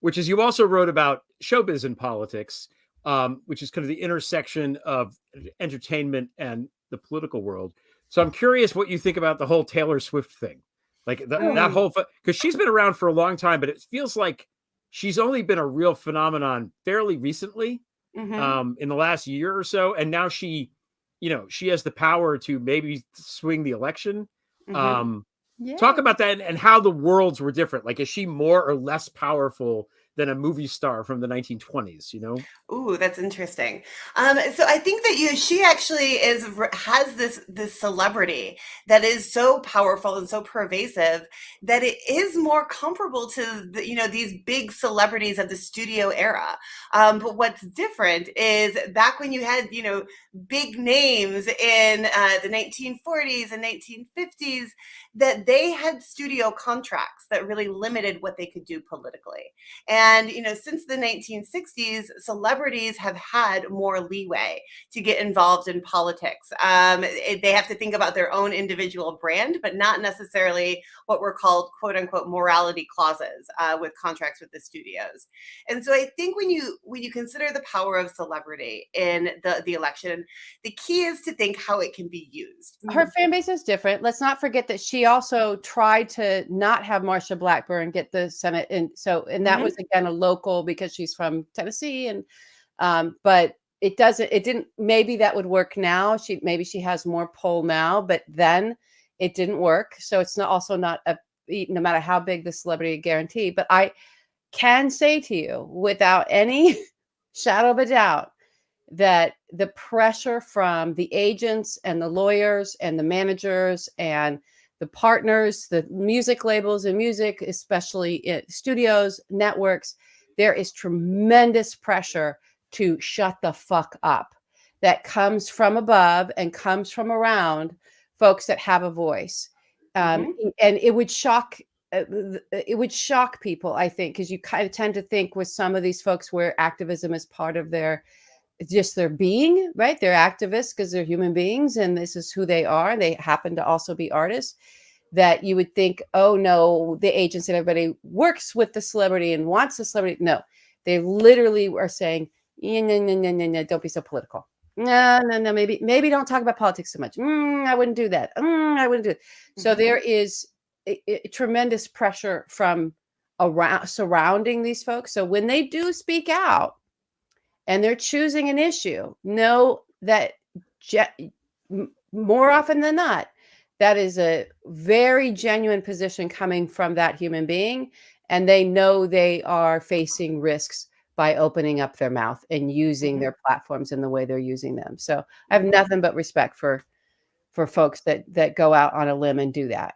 which is you also wrote about showbiz and politics, which is kind of the intersection of entertainment and the political world. So I'm curious what you think about the whole Taylor Swift thing, like that Oh, whole, because she's been around for a long time, but it feels like she's only been a real phenomenon fairly recently, hmm in the last year or so, and now she, she has the power to maybe swing the election. hmm Um, Talk Yeah. about that and how the worlds were different. Like, is she more or less powerful than a movie star from the 1920s? Ooh, that's interesting. So I think that she actually has this celebrity that is so powerful and so pervasive that it is more comparable to these big celebrities of the studio era. But what's different is back when you had big names in the 1940s and 1950s, that they had studio contracts that really limited what they could do politically. And, since the 1960s, celebrities have had more leeway to get involved in politics. They have to think about their own individual brand, but not necessarily what were called quote unquote morality clauses with contracts with the studios. And so I think when you consider the power of celebrity in the election, the key is to think how it can be used. Her fan base is different. Let's not forget that she also tried to not have Marsha Blackburn get the Senate, and that was again a local because she's from Tennessee, and but it didn't. Maybe that would work now. Maybe she has more pull now, but then it didn't work. So it's not no matter how big the celebrity guarantee. But I can say to you without any shadow of a doubt that the pressure from the agents and the lawyers and the managers and the partners, the music labels and music, especially studios, networks, there is tremendous pressure to shut the fuck up that comes from above and comes from around folks that have a voice. And it would shock people, I think, because you kind of tend to think with some of these folks where activism is part of their being, right? They're activists because they're human beings and this is who they are. They happen to also be artists, that you would think, oh no, the agents and everybody works with the celebrity and wants the celebrity. No, they literally are saying, no, no, no, no, no, don't be so political. No, no, no, maybe don't talk about politics so much. I wouldn't do that. I wouldn't do it. So there is a tremendous pressure from around surrounding these folks. So when they do speak out, and they're choosing an issue, know that more often than not, that is a very genuine position coming from that human being. And they know they are facing risks by opening up their mouth and using their platforms in the way they're using them. So I have nothing but respect for folks that go out on a limb and do that.